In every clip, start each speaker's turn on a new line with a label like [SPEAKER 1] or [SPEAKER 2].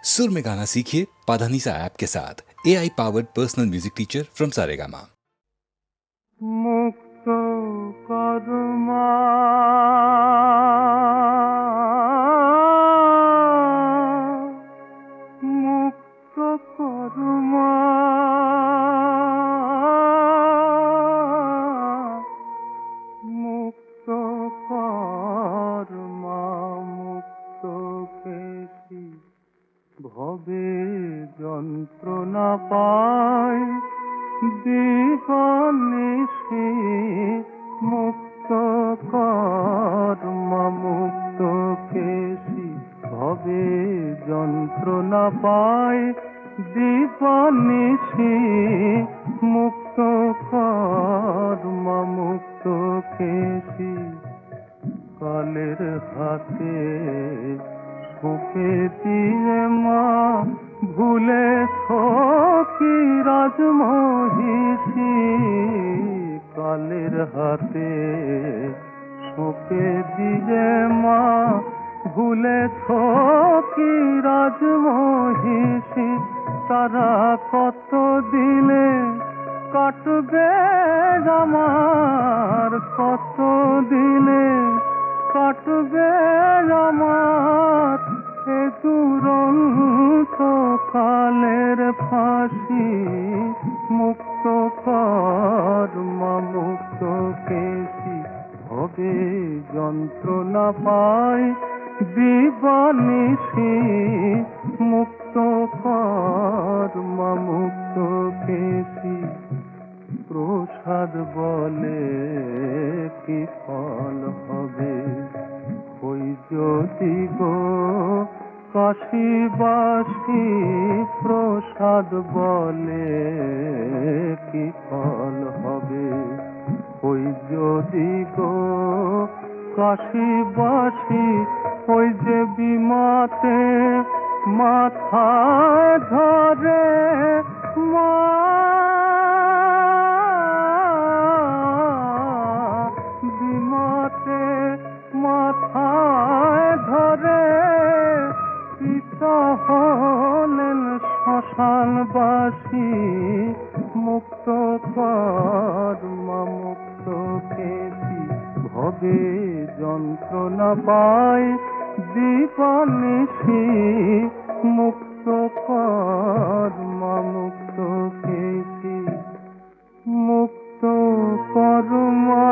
[SPEAKER 1] सुर में गाना सीखिए पाधानीसा ऐप के साथ। AI powered personal music teacher from Saregama.
[SPEAKER 2] मुक्त कर्मा मुक्त कर्मा मुक्त कर्मा मुक्त केशी भवे যন্ত্রণা পায় দিবানিশি মুক্ত কর্মা মুক্ত কেশি ভবে যন্ত্রণা পায় দিবানিশি মুক্ত কর্মা মুক্ত কেশি কালের হাতে বুকে দিয়ে মা ভুলেছ কি রাজমহিষী কালের হাতে বুকে দিয়ে মা ভুলেছ কি রাজমহিষী তারা কত দিলে কাটবে আমার কত দিলে কাটবে আমার এ দুরন্ত কালের ফাঁসি মুক্ত কর্মা মুক্ত কেশি হবে যন্ত্রণা পায় দিবানিশি মুক্ত কর্মা মুক্ত কেশি প্রসাদ বলে কি ফল হবে ওই যদি গো কাশীবাসী প্রসাদ বলে কি ফল হবে ওই যদি গো কাশীবাসী ওই যে বিমাতে মাথা ধরে মা বিমাতে মাথায় ধরে পিতা হলেন শ্মশানবাসী মুক্ত কর্মা মুক্ত কেশি ভবে যন্ত্রণা পায় দিবানিশি মুক্ত কর্মা মুক্ত কেশি মুক্ত কর্মা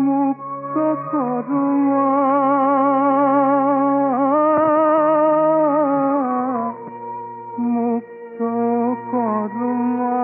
[SPEAKER 2] মুক্ত কর্মা মুক্ত কর্মা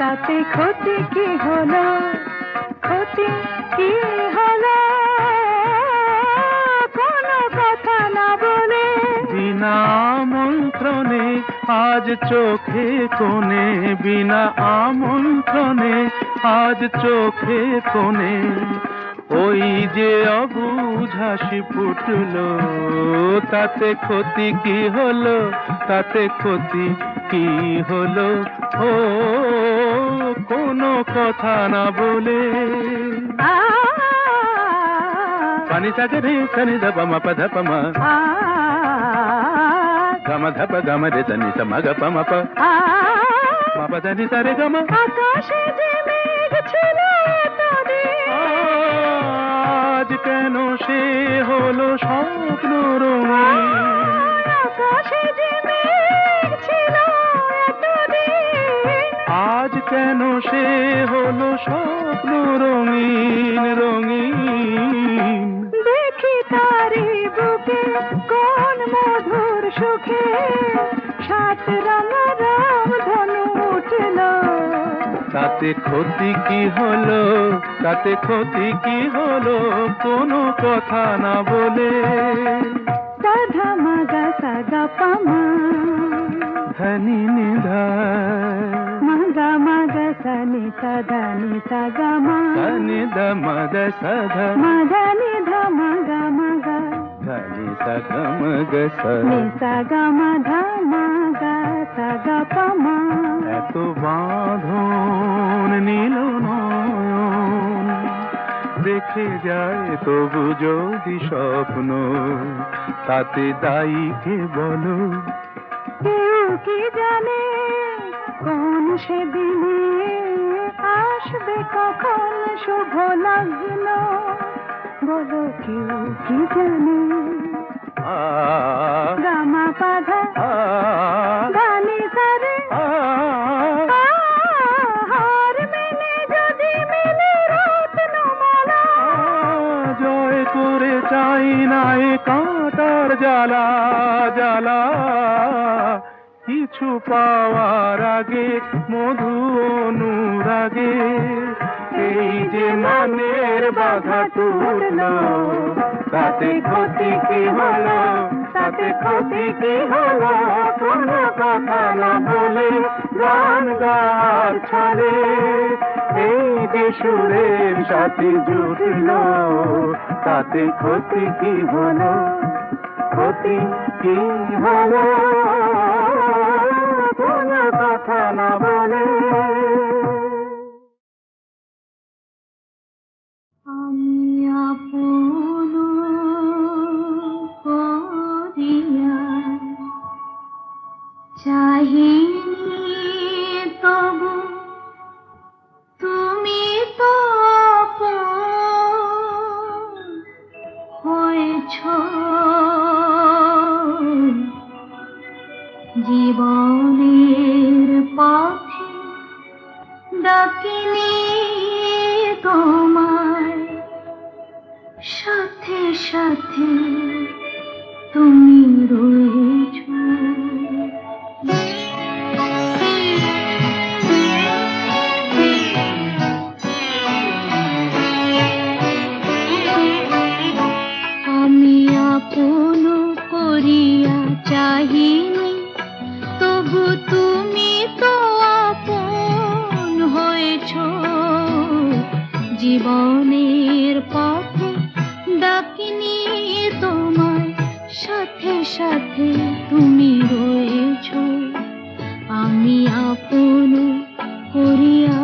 [SPEAKER 2] তাতে ক্ষতি কি হলো ক্ষতি কি হলো কোনো কথা না বলে বিনা আমন্ত্রণে আজ চোখে কোণে বিনা আমন্ত্রণে আজ চোখে কোণে ওই যে অবুঝ হাসি ফুটলো তাতে ক্ষতি কি হলো তাতে ক্ষতি কি হলো ও কোনো কথা না বলে পানি সাগে রে সনি দ পম পদ পম গম ধপ গম রে সনি সম গ পম প ম পদ নি সরে গম আকাশে যে মেঘ ছিল আজ কেন সে হলো স্বপ্ন রঙিন আকাশে যে মেঘ ছিল আজ কেন সে হলো স্বপ্ন রঙিন রঙিন দেখি তারি বুকে
[SPEAKER 3] সুখে সাত রাঙা রাম ধনু উঠল।
[SPEAKER 2] তাতে ক্ষতি কি হলো, তাতে ক্ষতি কি হলো, কোনো কথা না বলে।
[SPEAKER 3] সাধা মাগা সাগা পামা
[SPEAKER 2] ধনি নিধা
[SPEAKER 3] মাগা মাগা সনি সাধা নি সাগা মা
[SPEAKER 2] ধনি দ মদ সধ
[SPEAKER 3] মাধা নিধা মাগা মাগা
[SPEAKER 2] ধনি সগ মগ স।
[SPEAKER 3] নি সাগা মাধা মাগা সাগা পামা।
[SPEAKER 2] এত বাঁধন নীল নয়ন দেখে যায় তবু যদি স্বপ্ন, তাতে দায়ী কে বলো?
[SPEAKER 3] কেউ কি জানে কোন সেদিনে আসবে কখন শুভ লগ্ন, বলো কেউ কি জানে? গামা পাধা গানি সারে হার মেলে যদি মেলে রত্নমালা।
[SPEAKER 2] জয় করে চাই না এ কাঁটার জ্বালা জ্বালা, কিছু পাওয়ার আগে মধু অনুরাগে এই যে মনের বাধা টুটল, তাতে ক্ষতি কি হলো, তাতে ক্ষতি কি হলো, কোনো কথা না বলে গান গাওয়ার ছলে এই যে সুরের সাথে জুটল, তাতে ক্ষতি কি হলো, ক্ষতি কি হলো, কোনো কথা না বলে।
[SPEAKER 3] আমি আপন করিয়া চাহিনি তবু তুমি তো আপন হয়েছ। জীবনের পথে ডাকিনি তোমায়, সাথে সাথে তুমি রয়েছ। আমি আপন করিয়া চাহিনি তবু তুমি তো আপন হয়েছ। জীবনের পথে ডাকিনি তোমায়, সাথে সাথে তুমি রয়েছ। আমি আপন করিয়া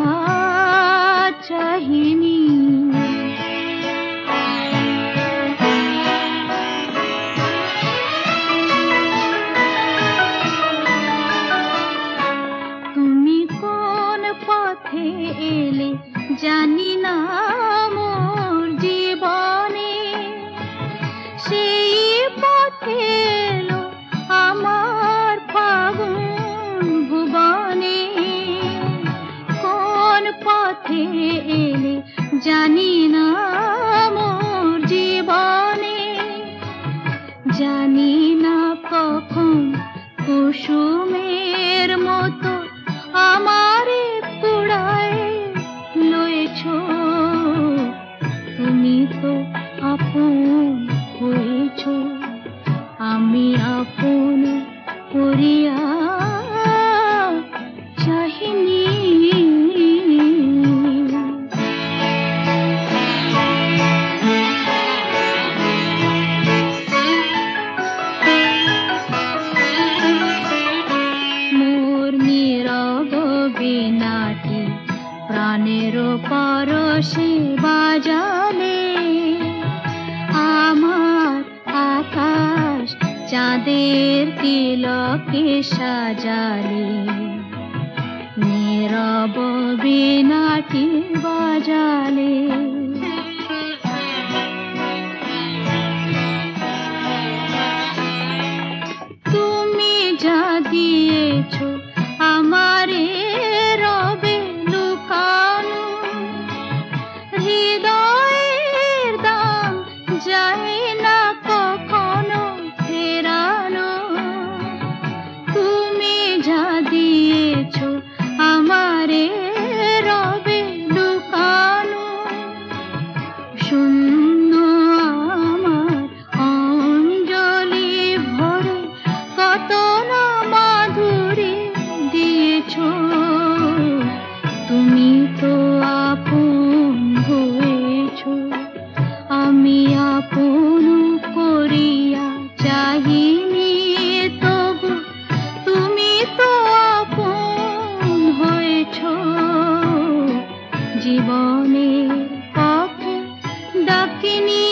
[SPEAKER 3] চাহিনি। তুমি কোন পথে এলে জানি না মোর জীবনে, সেই পথে এলো আমার ফাগুন ভুবনে। কোন পথে এলে জানি না মোর জীবনে, জানি না কখন কুসুমের মতো আমারে কুড়ায় লয়েছ। তুমি তো আপন হয়েছ। আমি আপন করিয়া চাহিনি। মোর নীরব বীণাটি প্রাণের পরশে বাজালে, আমার আকাশ চাঁদের তিলকে সাজালে। নীরব বীণাটি বাজালে, তুমি যা দিয়েছ আমারে রবে লুকানো। হৃদয়ের দাম যায় না কখনো ফেরানো। চাহিনি তবু তুমি তো আপন হয়েছ জীবনে কাউকে ডাকিনি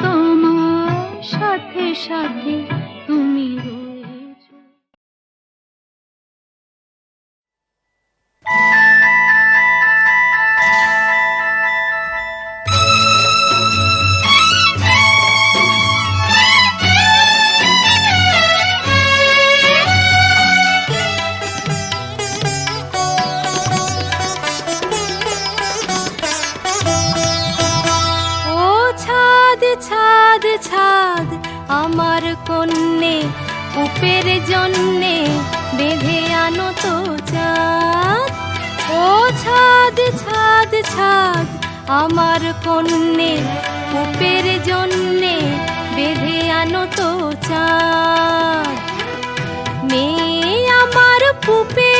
[SPEAKER 3] তোমার সাথে সাথে তুমি রয়েছ। ছাদ ছাদ আমার কন্যে উপের জন্যে বেঁধে আনো তো চাঁদ। ও ছাদ ছাদ ছাদ আমার কন্যে উপের জন্যে বেঁধে আনো তো চাঁদ। মেয়ে আমার পুপে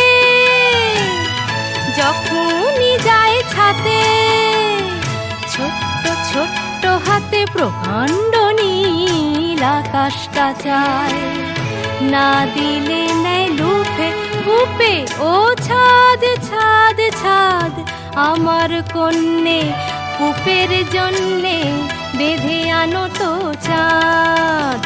[SPEAKER 3] যখনই যায় ছাতে ছোট্ট ছোট্ট হাতে প্রকাণ্ড নীল আকাশটা চায়, না দিলে নেয় লুফে কূপে। ও ছাদ ছাদ ছাদ আমার কন্যে কূপের জন্যে বেঁধে আনো তো চাঁদ।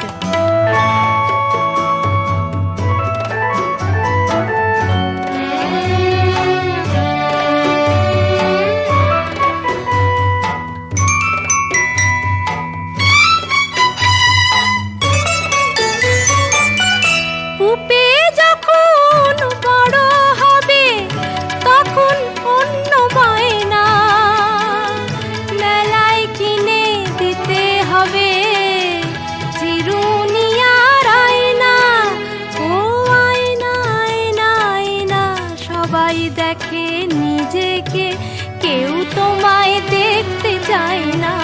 [SPEAKER 3] দেখে নিজেকে, কেউ তোমায় দেখতে চায় না।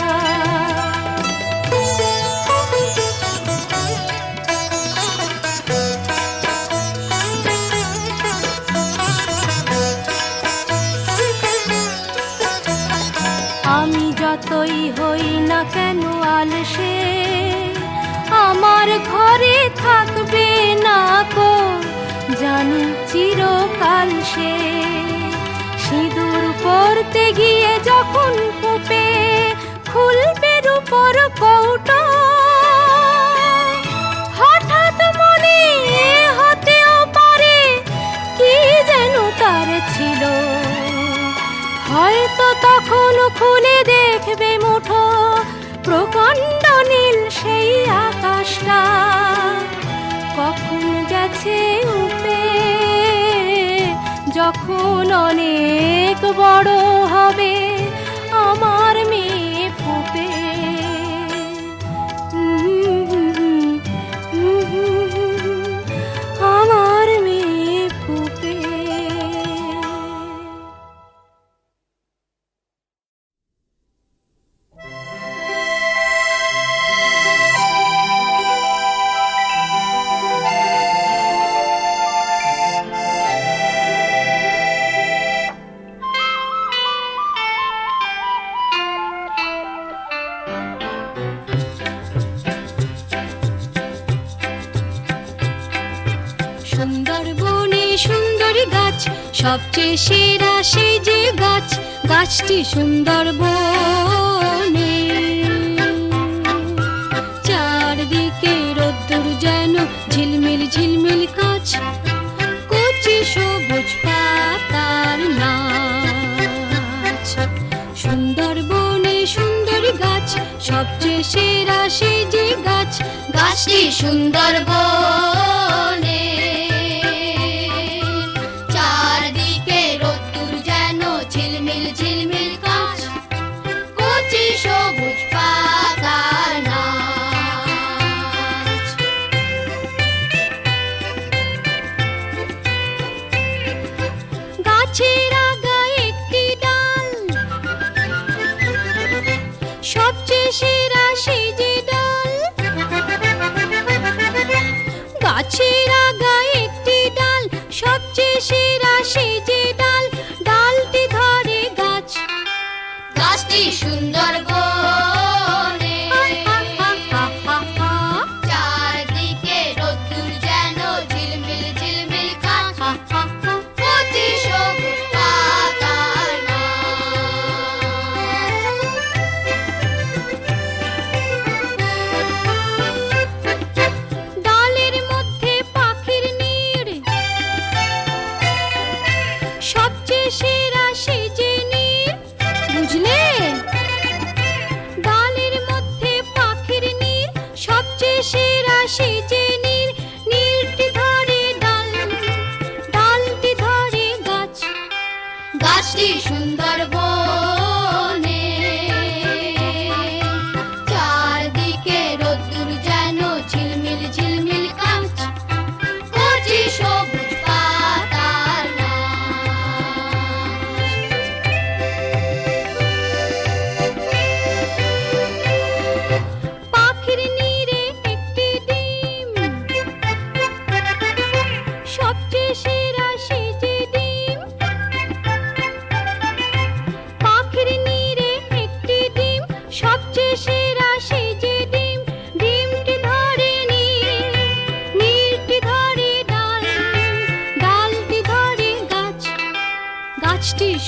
[SPEAKER 3] আমি যতই হই না কেন আলসে, আমার ঘরে থাকবে না কো জানি চিরকাল সে। সিঁদুর পরতে গিয়ে যখন কূপে খুলবে রূপোর কৌটো, হঠাৎ মনে হতেও পারে কি যেন তার ছিল। হয়তো তখন খুলে দেখবে মুঠো প্রকাণ্ড নীল সেই আকাশটা। কখন গেছে উপে, যখন অনেক বড় হবে আমার মেয়ে পুপে। আমার মেয়ে পুপে। সুন্দরবনে সুন্দর গাছ, সবচেয়ে সেরা সেই যে গাছ, গাছটি সুন্দরবনে। চারদিকে রোদ্দুর যেন ঝিলমিল ঝিলমিল কাছ, কচি সবুজ পাতার নাচ। সুন্দরবনে সুন্দর গাছ, সবচেয়ে সেরা সেই যে গাছ, গাছটি সুন্দরবনে। চারদিকে রোদ্দুর যেন ঝিলমিল ঝিলমিল কাছ, কচি সবুজ পাতার নাচ। গাছের আগায় একটি ডাল, সবচেয়ে সেরা সেই যে ডাল। গাছের আগায় একটি ডাল, সবচেয়ে সেরা সেই যে ডাল। ডালটি ধরে গাছ, গাছটি সুন্দরবনে। চারদিকে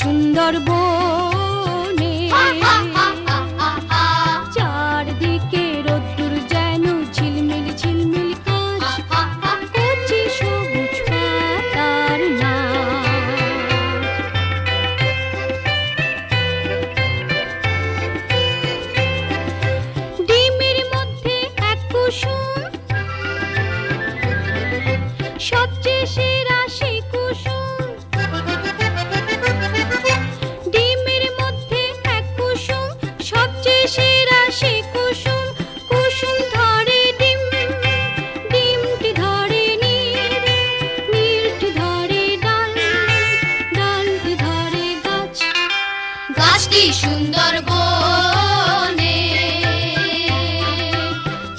[SPEAKER 3] সুন্দরবনে। চারদিকে রোদ্দুর যেন ঝিলমিল ঝিলমিল কাঁচ, কচি সবুজ পাতার নাচ। ডিমের মধ্যে এক কুসুম, সবচেয়ে সেরা সেই কুসুম। ডিমের মধ্যে এক কুসুম, সবচেয়ে সেরা সেই কুসুম। কুসুম ধরে ডিম, ডিমটি ধরে নীর, নীরটি ধরে ডাল, ডালটি ধরে গাছ, গাছটি সুন্দরবনে।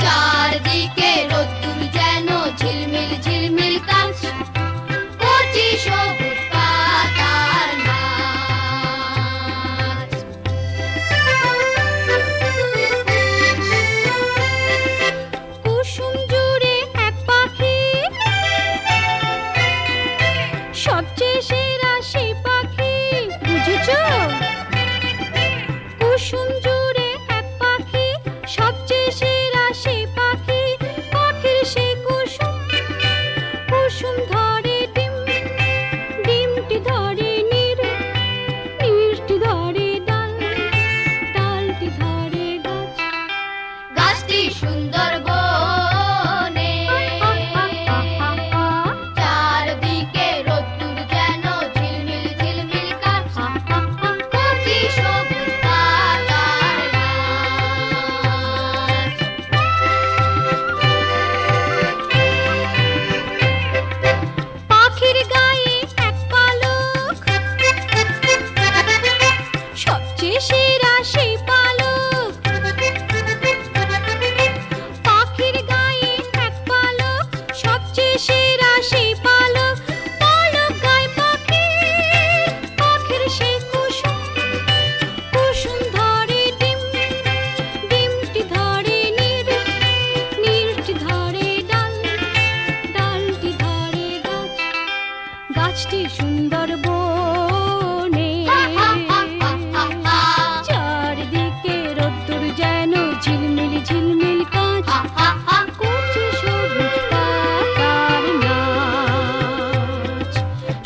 [SPEAKER 3] চারদিকে রোদ্দুর যেন ঝিলমিল ঝিলমিল কাঁচ, কচি সবুজ পাতার নাচ। কুসুম জুড়ে এক পাখি, সবচেয়ে সেরা সেই পাখি, বুঝেছো? কুসুম জুড়ে এক পাখি, সবচেয়ে সেরা সেই পাখি। পাখির সেই কুসুম, কুসুম ধরে ডিম, ডিমটি ধরে নীর, নীরটি ধরে ডাল, ডালটি ধরে গাছ, গাছটি সুন্দরবনে। চারদিকে রোদ্দুর যেন ঝিলমিল ঝিলমিল কাঁচ, কচি সবুজ পাতার নাচ। পাখির গায়ে এক পালক, সবচেয়ে সেরা সেই পালক। পাখির গায়ে এক পালক, সবচেয়ে সেরা সেই পালক। পালক গায়ে পাখির, পাখির সেই কুসুম, কুসুম ধরে ডিম, ডিমটি ধরে নীর, নীরটি ধরে ডাল, ডালটি ধরে গাছ, গাছটি সুন্দরবনে। চারদিকে রোদ্দুর যেন ঝিলমিল ঝিলমিল কাঁচ, কচি সবুজ পাতার নাচ।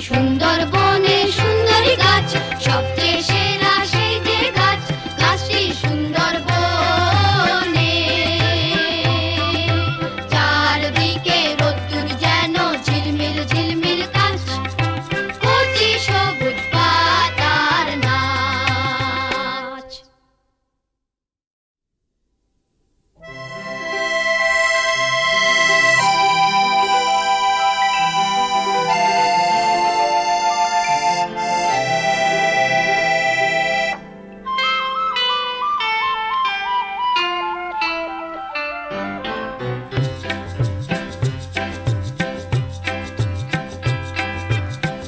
[SPEAKER 3] সুন্দরবনে সুন্দরী গাছ, সবচেয়ে সেরা সেই যে গাছ, গাছটি সুন্দরবনে। চারদিকে রোদ্দুর যেন ঝিলমিল ঝিলমিল কাঁচ, কচি সবুজ পাতার নাচ।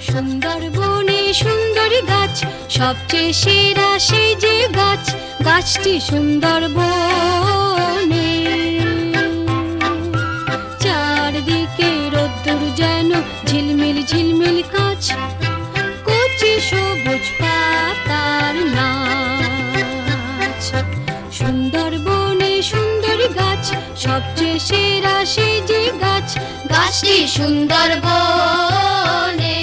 [SPEAKER 3] সুন্দরবনে সুন্দরী গাছ, সবচেয়ে সেরা সেই যে গাছ, গাছটি সুন্দরবনে। চারদিকে রোদ্দুর যেন ঝিলমিল ঝিলমিল কাঁচ, কচি সবুজ পাতার নাচ। সুন্দরবনে সুন্দরী গাছ, সবচেয়ে সেরা সেই যে গাছ, গাছটি সুন্দরবনে।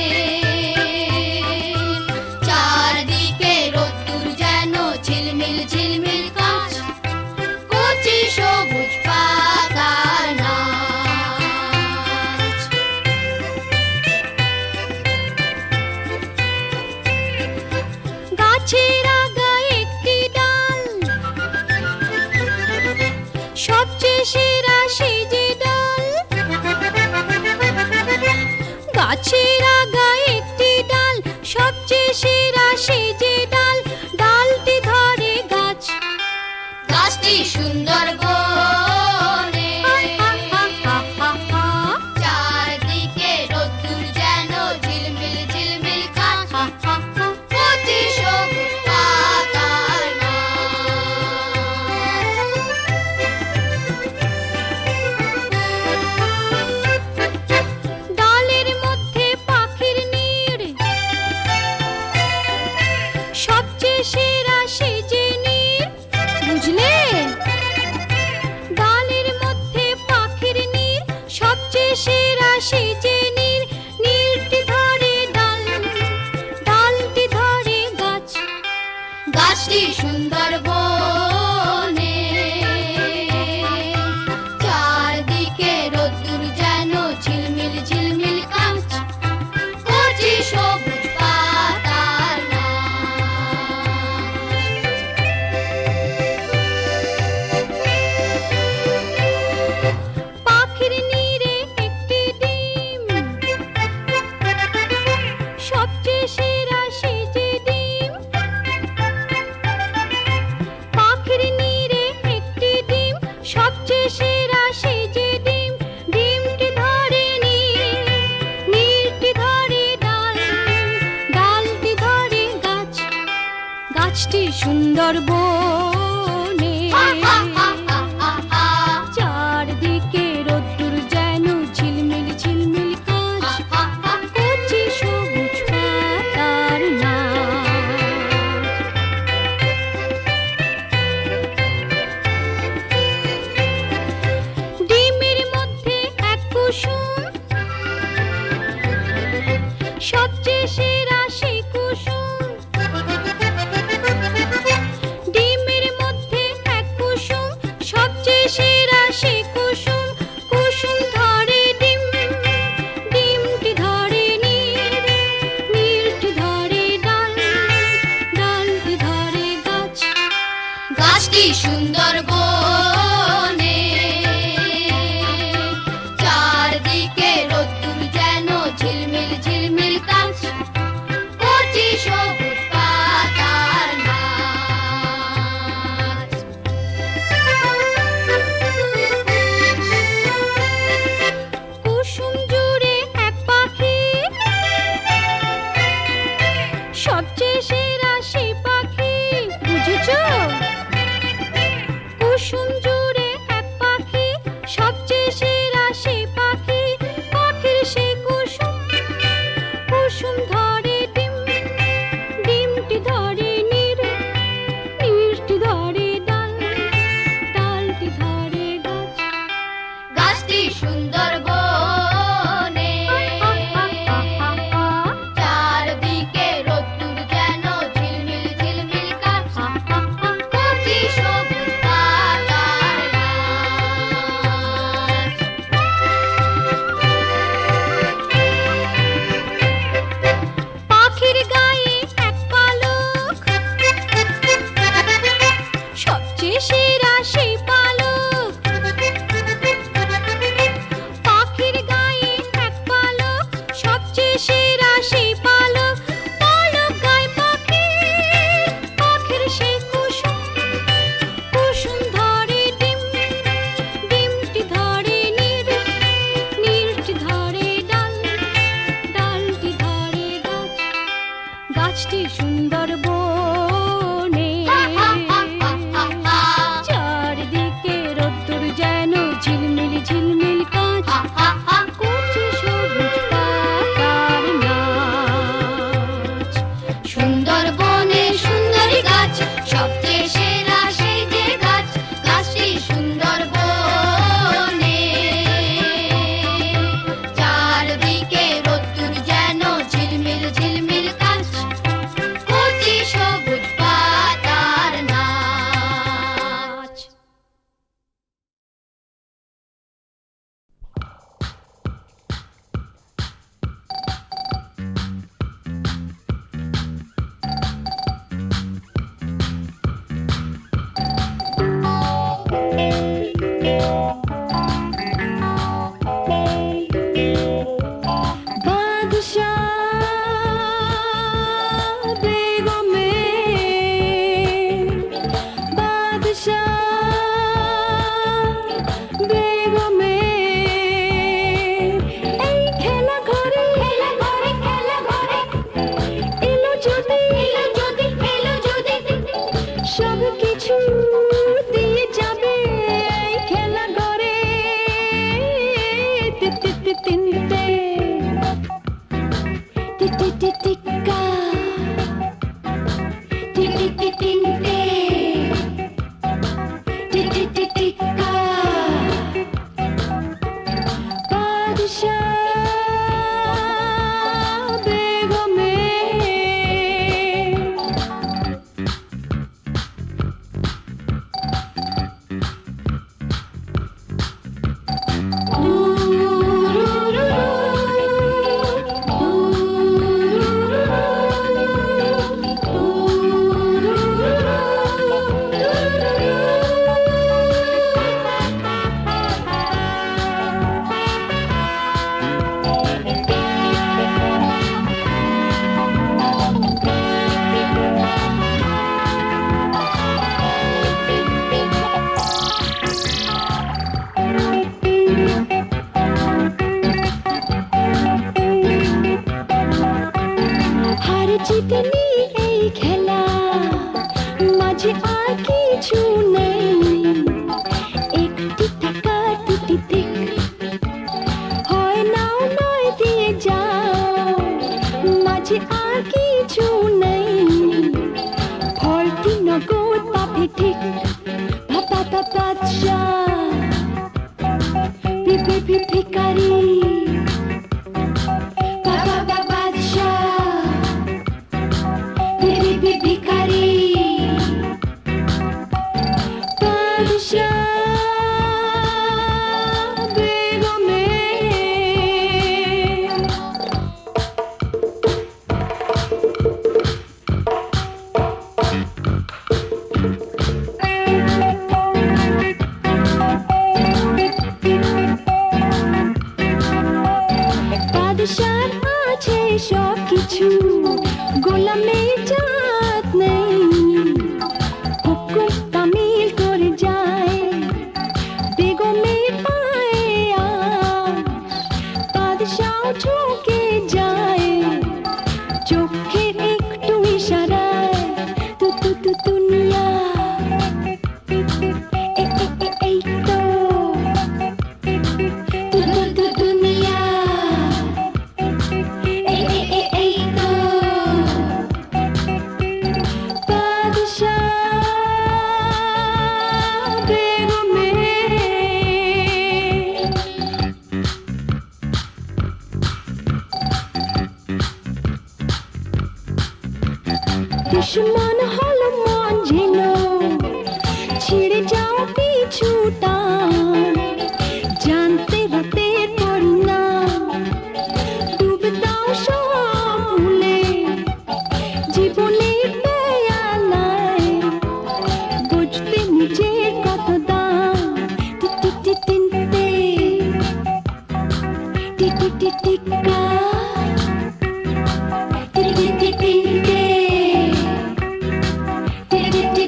[SPEAKER 3] চারদিকে রোদ্দুর যেন ঝিলমিল ঝিলমিল কাঁচ, কচি সবুজ পাতার নাচ। গাছের আগায় একটি ডাল, সবচেয়ে সেরা সেই যে ডাল। গাছের আগায় একটি ডাল, সবচেয়ে সেরা সেই যে ডাল, ডালটি ধরে গাছ, গাছটি সুন্দরবনে। চারদিকে রোদ্দুর যেন ঝিলমিল ঝিলমিল কাঁচ, কচি সবুজ পাতার নাচ। ডালের মধ্যে পাখি সেরা সেই যে নীর, নীরটি ধরে ডাল, ডালটি ধরে গাছ, গাছটি সুন্দর বনে, চারদিকে রোদ্দুর যেন ঝিলমিল ঝিলমিল কাঁচ, কচি সবুজ পাতার নাচ। পাখির নীড়ে একটি ডিম, সবচেয়ে সেরা সেই যে ডিম, পাখির নীড়ে একটি ডিম, সবচেয়ে সেরা সেই যে ডিম, ডিমটি ধরে নীর, নীরটি ধরে ডাল, ডালটি ধরে গাছ, গাছটি সুন্দর বনে, চারদিকে রোদ্দুর যেন ঝিলমিল ঝিলমিল কাঁচ, কচি সবুজ পাতার নাচ। ডিমের মধ্যে এক কুসুম, সবচেয়ে সেরা সেই কুসুম, ডিমের মধ্যে এক কুসুম, সবচেয়ে সেরা সেই কুসুম, কুসুম ধরে ডিম, ডিমটি ধরে নীর, নীরটি ধরে ডাল, ডালটি ধরে গাছ, গাছটি সুন্দর বনে, চারদিকে রোদ্দুর যেন ঝিলমিল ঝিলমিল কাঁচ, কচি সবুজ পাতার নাচ। কুসুম জুড়ে এক পাখি, সবচেয়ে সেরা সেই পাখি, বুঝেছো? কুসুম জুড়ে এক পাখি, সবচেয়ে সেরা সেই পাখি, পাখির সেই কুসুম, কুসুম ধরে ডিম, ডিমটি ধরে নীর, নীরটি ধরে ডাল, ডালটি ধরে গাছ, গাছটি সুন্দর বনে, চারদিকে রোদ্দুর যেন ঝিলমিল ঝিলমিল কাঁচ, কচি সবুজ পাতার নাচ। পাখির গায়ে এক পালক, সবচেয়ে সেরা সেই পালক, বাদশাহ ভিখারি বাবা বাদশাহ ভিখারি বাদশাহ বেগমে বাদশার আছে সব কিছু গোলামের জাত নেই হুকুম তামিল করে যায় বেগমের পায়ে বাদশাহ ঝুঁকে যায় চোখের একটু ইশারায় তু তু তু দুনিয়া এই তো তু তু তু দুনিয়া এই তো বাদশাহ বেগমে দুশ্মন হলো মন ঝিল ছিঁড়ে যাও পিছুটা জানতে রাতের পরিণাম ডুবে দাও সব ভুলে জীবনের বেয়ালায় বুঝতে নিজের কত দাম টিনতে টিকা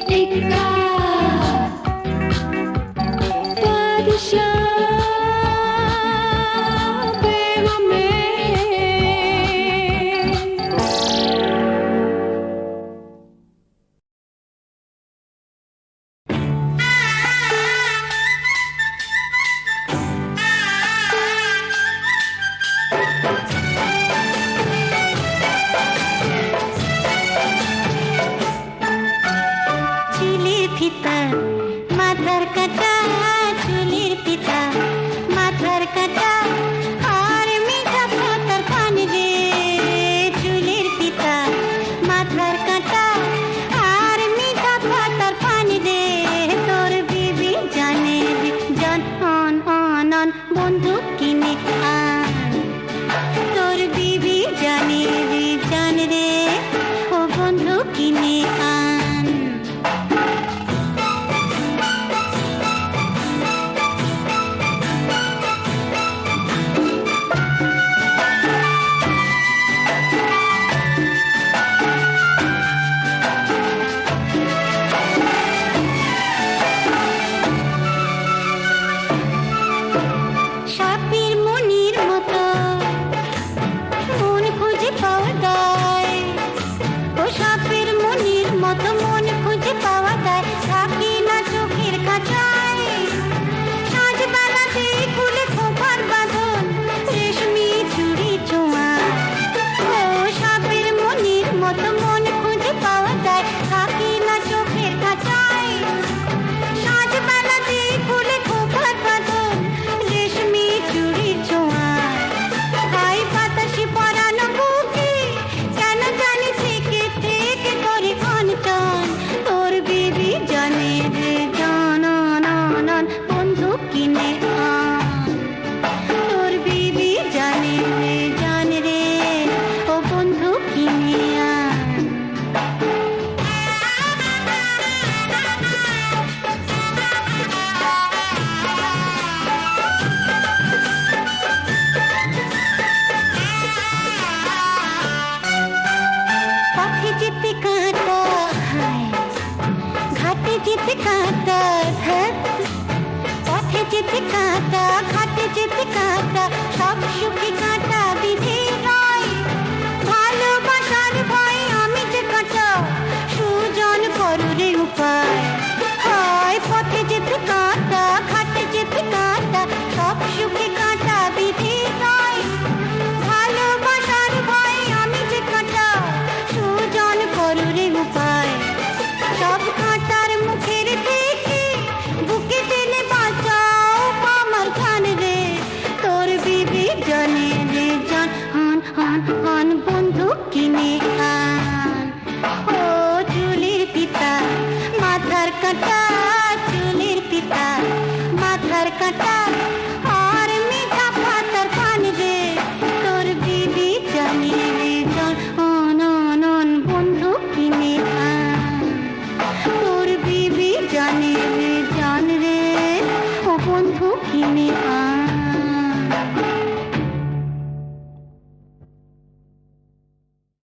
[SPEAKER 3] টিকা বাদশাহ বেগমে
[SPEAKER 4] চুলের ফিতা মাথার কাটা চুলের ফিতা মাথার কাটা আর মিঠা পাতার পানি রে চুলের ফিতা মাথার কাটা আর মিঠা পাতার পানি রে তোর বিবি জানে রে জান অন বন্ধু কিনে আন তোর বিবি জানে রে জান রে ও বন্ধু কিনে আন সাপের মনির কাটা